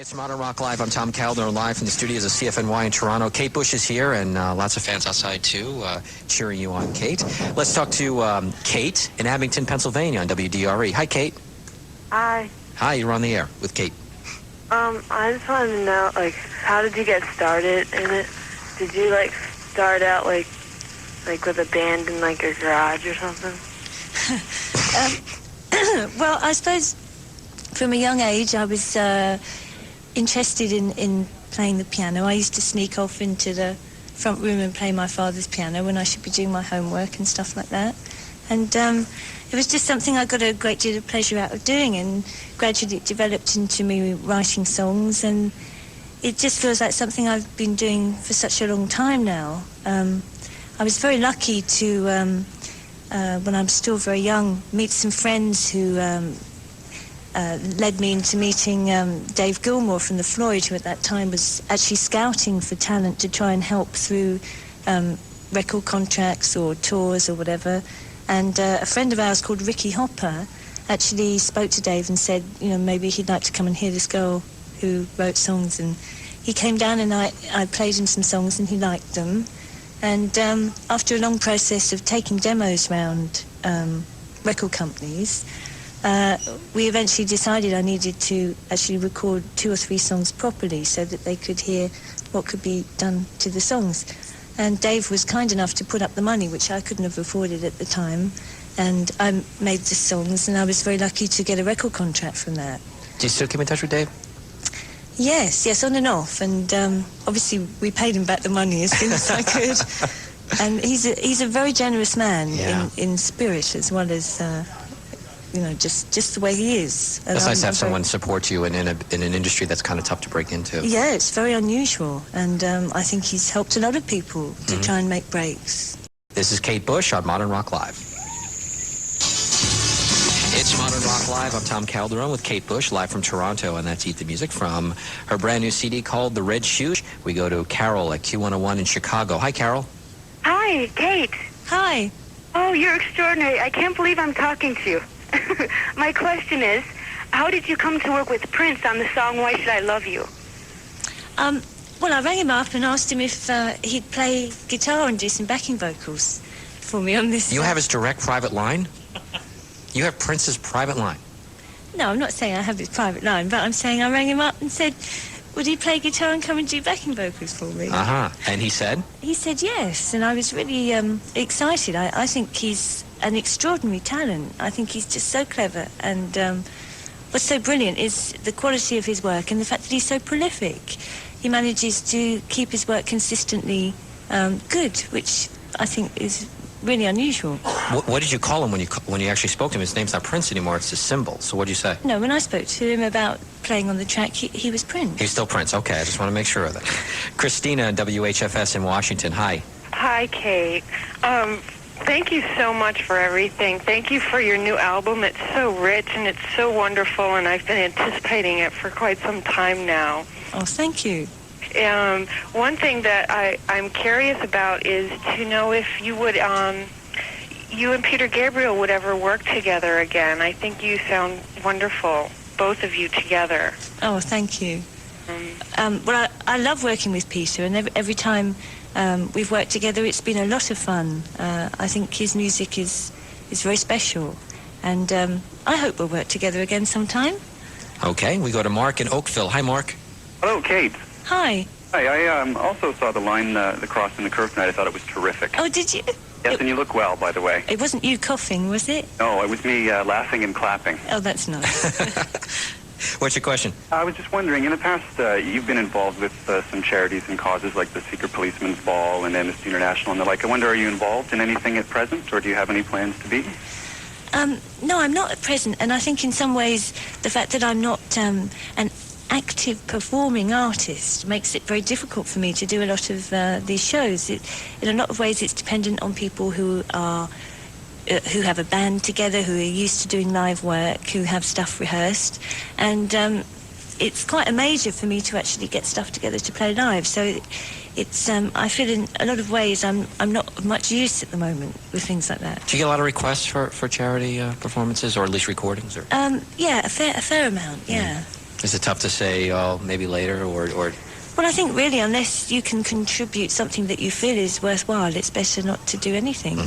It's Modern Rock Live. I'm Tom Calder, live from the studios of CFNY in Toronto. Kate Bush is here, and lots of fans outside, too, cheering you on, Kate. Let's talk to Kate in Abington, Pennsylvania on WDRE. Hi, Kate. Hi. Hi, you're on the air with Kate. I just wanted to know, how did you get started in it? Did you, start out, with a band in, your garage or something? Well, I suppose from a young age I was interested in playing the piano. I used to sneak off into the front room and play my father's piano when I should be doing my homework and stuff like that. And it was just something I got a great deal of pleasure out of doing, and gradually it developed into me writing songs, and it just feels like something I've been doing for such a long time now. I was very lucky to, when I was still very young, meet some friends who led me into meeting Dave Gilmour from the Floyd, who at that time was actually scouting for talent to try and help through record contracts or tours or whatever. And a friend of ours called Ricky Hopper actually spoke to Dave and said, maybe he'd like to come and hear this girl who wrote songs. And he came down and I played him some songs and he liked them. And after a long process of taking demos around record companies, we eventually decided I needed to actually record 2 or 3 songs properly so that they could hear what could be done to the songs. And Dave was kind enough to put up the money, which I couldn't have afforded at the time. And I made the songs, and I was very lucky to get a record contract from that. Do you still keep in touch with Dave? Yes, on and off. And obviously we paid him back the money as soon as I could. And he's a very generous man, yeah, in spirit as well as... just the way he is. And it's nice to have someone support you in an industry that's kind of tough to break into. Yeah, it's very unusual, and I think he's helped a lot of people to try and make breaks. This is Kate Bush on Modern Rock Live. It's Modern Rock Live. I'm Tom Calderon with Kate Bush, live from Toronto, and that's Eat the Music from her brand new CD called The Red Shoes. We go to Carol at Q101 in Chicago. Hi, Carol. Hi, Kate. Hi. Oh, you're extraordinary. I can't believe I'm talking to you. My question is, how did you come to work with Prince on the song Why Should I Love You? Well, I rang him up and asked him if he'd play guitar and do some backing vocals for me on this. You have his direct private line? You have Prince's private line? No, I'm not saying I have his private line, but I'm saying I rang him up and said, would he play guitar and come and do backing vocals for me? And he said? He said yes, and I was really excited. I think he's an extraordinary talent. I think he's just so clever, and what's so brilliant is the quality of his work and the fact that he's so prolific. He manages to keep his work consistently good, which I think is really unusual. What did you call him when you actually spoke to him? His name's not Prince anymore, it's his symbol. So what did you say? No, when I spoke to him about playing on the track, he was Prince. He's still Prince. Okay, I just want to make sure of that. Christina, WHFS in Washington. Hi. Hi, Kate. Thank you so much for everything. Thank you for your new album. It's so rich and it's so wonderful, and I've been anticipating it for quite some time now. Oh, thank you. One thing that I'm curious about is to know if you would, you and Peter Gabriel would ever work together again. I think you sound wonderful, both of you together. Oh, thank you. Well, I love working with Peter, and every time we've worked together, it's been a lot of fun. I think his music is very special, and I hope we'll work together again sometime. Okay, we go to Mark in Oakville. Hi, Mark. Hello, Kate. Hi. Hi, I also saw the line, The Cross and the Curve tonight. I thought it was terrific. Oh, did you? Yes, and you look well, by the way. It wasn't you coughing, was it? No, it was me laughing and clapping. Oh, that's nice. What's your question? I was just wondering, in the past, you've been involved with some charities and causes like the Secret Policeman's Ball and Amnesty International and the like. I wonder, are you involved in anything at present, or do you have any plans to be? No, I'm not at present, and I think in some ways the fact that I'm not an active performing artist makes it very difficult for me to do a lot of these shows. In a lot of ways it's dependent on people who have a band together, who are used to doing live work, who have stuff rehearsed, and it's quite a major for me to actually get stuff together to play live. So it's I feel in a lot of ways I'm not of much use at the moment with things like that. Do you get a lot of requests for charity performances, or at least recordings? Or? Yeah, a fair amount, yeah. Is it tough to say, oh, maybe later, or? Well, I think really, unless you can contribute something that you feel is worthwhile, it's better not to do anything.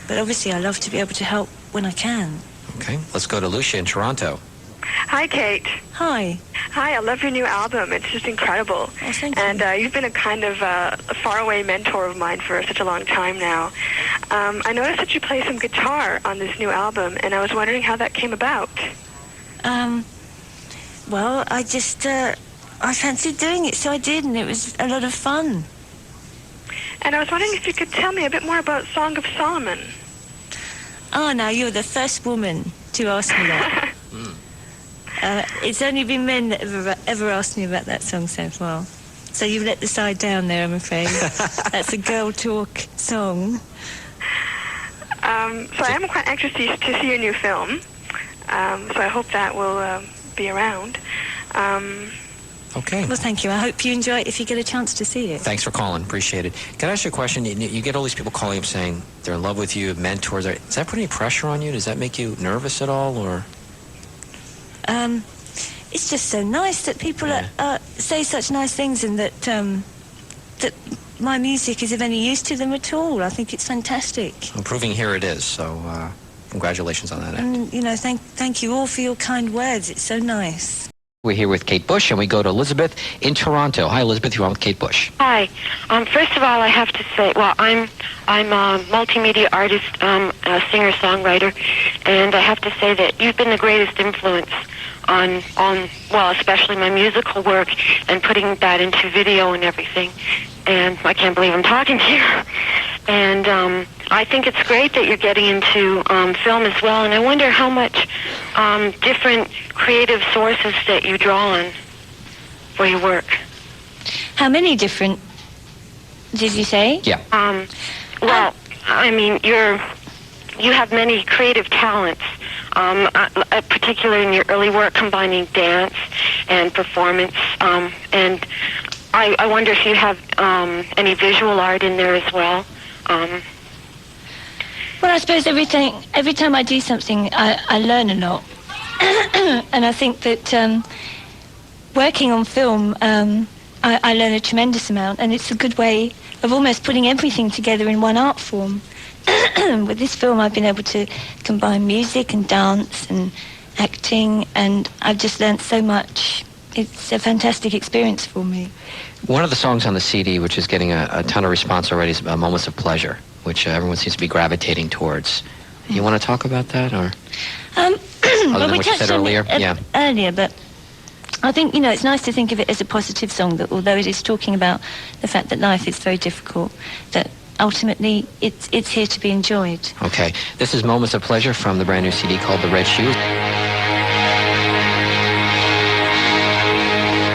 But obviously, I love to be able to help when I can. Okay, let's go to Lucia in Toronto. Hi, Kate. Hi. Hi, I love your new album. It's just incredible. Oh, thank you. And you've been a kind of a faraway mentor of mine for such a long time now. I noticed that you play some guitar on this new album, and I was wondering how that came about. Well, I just, I fancied doing it, so I did, and it was a lot of fun. And I was wondering if you could tell me a bit more about Song of Solomon. Oh, now you're the first woman to ask me that. It's only been men that have ever asked me about that song so far. So you've let the side down there, I'm afraid. That's a girl talk song. So I am quite anxious to see your new film. So I hope that will be around. Okay. Well, thank you. I hope you enjoy it if you get a chance to see it. Thanks for calling. Appreciate it. Can I ask you a question? You get all these people calling up saying they're in love with you, mentors. Does that put any pressure on you? Does that make you nervous at all, or? It's just so nice that people say such nice things, and that that my music is of any use to them at all. I think it's fantastic. I'm proving here it is. So congratulations on that. And you know, thank you all for your kind words. It's so nice. We're here with Kate Bush, and we go to Elizabeth in Toronto. Hi, Elizabeth. You're on with Kate Bush. Hi. First of all, I have to say, well, I'm a multimedia artist, a singer-songwriter, and I have to say that you've been the greatest influence on well, especially my musical work and putting that into video and everything. And I can't believe I'm talking to you. And I think it's great that you're getting into film as well. And I wonder how much different creative sources that you draw on for your work. How many different did you say? Yeah. Well, I mean, you have many creative talents, particularly in your early work combining dance and performance. And I wonder if you have any visual art in there as well. Well, I suppose every time I do something, I learn a lot. And I think that working on film, I learn a tremendous amount, and it's a good way of almost putting everything together in one art form. With this film, I've been able to combine music and dance and acting, and I've just learned so much. It's a fantastic experience for me. One of the songs on the CD, which is getting a ton of response already, is Moments of Pleasure, which everyone seems to be gravitating towards. You want to talk about that, or other Well, than what you said earlier? Earlier, but I think, you know, it's nice to think of it as a positive song, that although it is talking about the fact that life is very difficult, that ultimately it's here to be enjoyed. Okay. This is Moments of Pleasure from the brand new CD called The Red Shoes.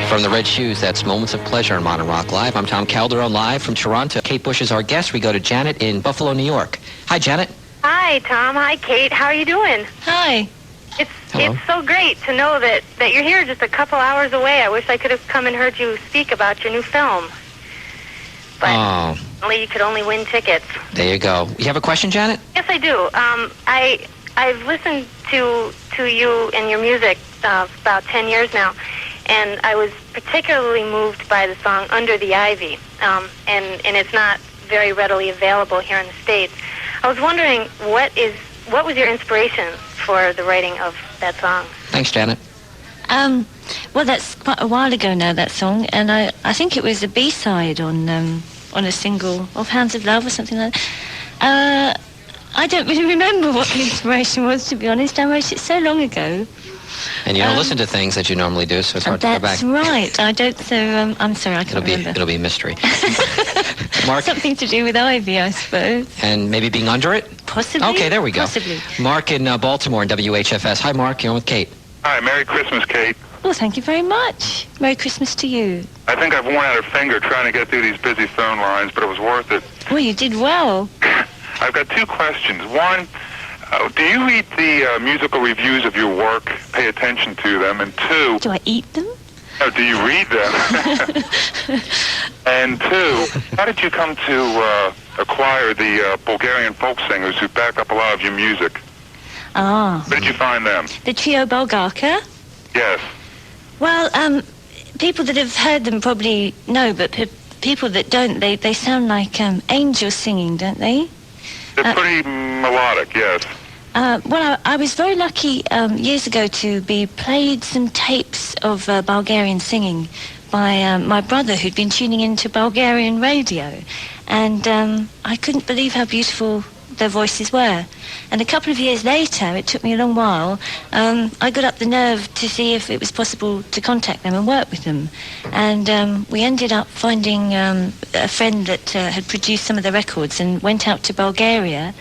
From The Red Shoes, that's Moments of Pleasure on Modern Rock Live. I'm Tom Calderon, live from Toronto. Kate Bush is our guest. We go to Janet in Buffalo, New York. Hi, Janet. Hi, Tom. Hi, Kate. How are you doing? Hi. Hello. It's so great to know that you're here just a couple hours away. I wish I could have come and heard you speak about your new film. But you could only win tickets. There you go. You have a question, Janet? Yes, I do. I've listened to you and your music about 10 years now, and I was particularly moved by the song Under the Ivy, and it's not very readily available here in the States. I was wondering, what was your inspiration for the writing of that song? Thanks, Janet. Well, that's quite a while ago now, that song, and I think it was a B-side on a single of Hounds of Love or something like that. I don't really remember what the inspiration was, to be honest. I wrote it so long ago. And you don't listen to things that you normally do, so it's hard to go back. That's right. I don't, so I'm sorry, I can't remember. It'll be a mystery. Mark? Something to do with Ivy, I suppose. And maybe being under it? Possibly. Okay, there we go. Possibly. Mark in Baltimore in WHFS. Hi, Mark. You're on with Kate. Hi, Merry Christmas, Kate. Well, thank you very much. Merry Christmas to you. I think I've worn out a finger trying to get through these busy phone lines, but it was worth it. Well, you did well. I've got two questions. One, do you read the musical reviews of your work, pay attention to them? And two... Do I eat them? No, do you read them? And two, how did you come to acquire the Bulgarian folk singers who back up a lot of your music? Ah. Where did you find them? The trio Bulgarka? Yes. Well, people that have heard them probably know, but people that don't, they sound like angels singing, don't they? They're pretty melodic, yes. Well, I was very lucky years ago to be played some tapes of Bulgarian singing by my brother, who'd been tuning into Bulgarian radio, and I couldn't believe how beautiful their voices were. And a couple of years later, it took me a long while, I got up the nerve to see if it was possible to contact them and work with them. And we ended up finding a friend that had produced some of the records and went out to Bulgaria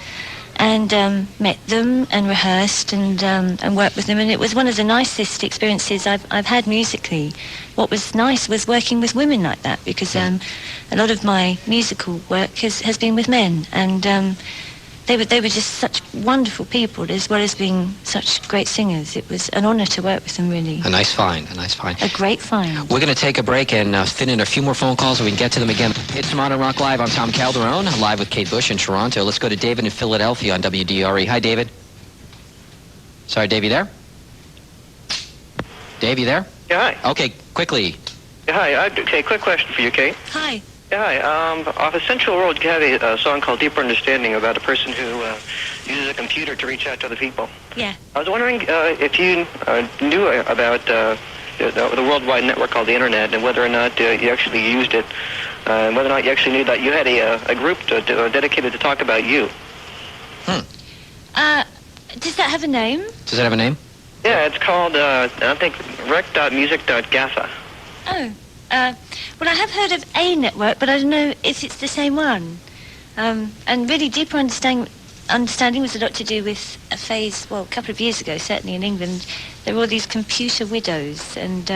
and met them and rehearsed and worked with them. And it was one of the nicest experiences I've had musically. What was nice was working with women like that, because a lot of my musical work has been with men. And they were just such wonderful people, as well as being such great singers. It was an honor to work with them, really. A nice find, a nice find. A great find. We're going to take a break and fit in a few more phone calls so we can get to them again. It's Modern Rock Live. I'm Tom Calderone, live with Kate Bush in Toronto. Let's go to David in Philadelphia on WDRE. Hi, David. Sorry, Dave, you there? Dave, you there? Yeah, hi. Okay, quickly. Yeah, hi. Okay, quick question for you, Kate. Hi. Yeah, hi. Off Essential World, you have a song called Deeper Understanding about a person who uses a computer to reach out to other people. Yeah. I was wondering if you knew about the worldwide network called the Internet, and whether or not you actually used it, and whether or not you actually knew that you had a group dedicated to talk about you. Does that have a name? Does it have a name? Yeah, it's called, I think, rec.music.gafa. Oh. Well, I have heard of a network, but I don't know if it's the same one. And really, deeper understanding was a lot to do with a phase, well, a couple of years ago, certainly in England, there were all these computer widows and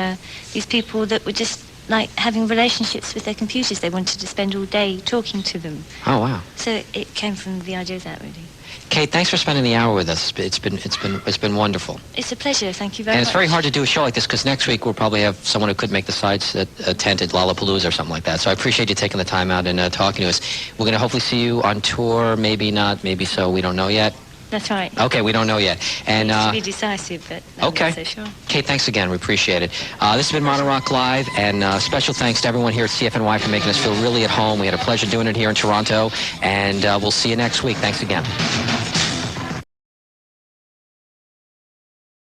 these people that were just like having relationships with their computers. They wanted to spend all day talking to them. Oh, wow. So it came from the idea of that, really. Kate, thanks for spending the hour with us. It's been wonderful. It's a pleasure. Thank you very much. And it's very hard to do a show like this because next week we'll probably have someone who could make the sides tent at Lollapalooza or something like that. So I appreciate you taking the time out and talking to us. We're going to hopefully see you on tour. Maybe not. Maybe so. We don't know yet. That's right. Okay, we don't know yet. And to be decisive, but okay. Not so sure. Kate, thanks again. We appreciate it. This has been Modern Rock Live, and special thanks to everyone here at CFNY for making us feel really at home. We had a pleasure doing it here in Toronto, and we'll see you next week. Thanks again.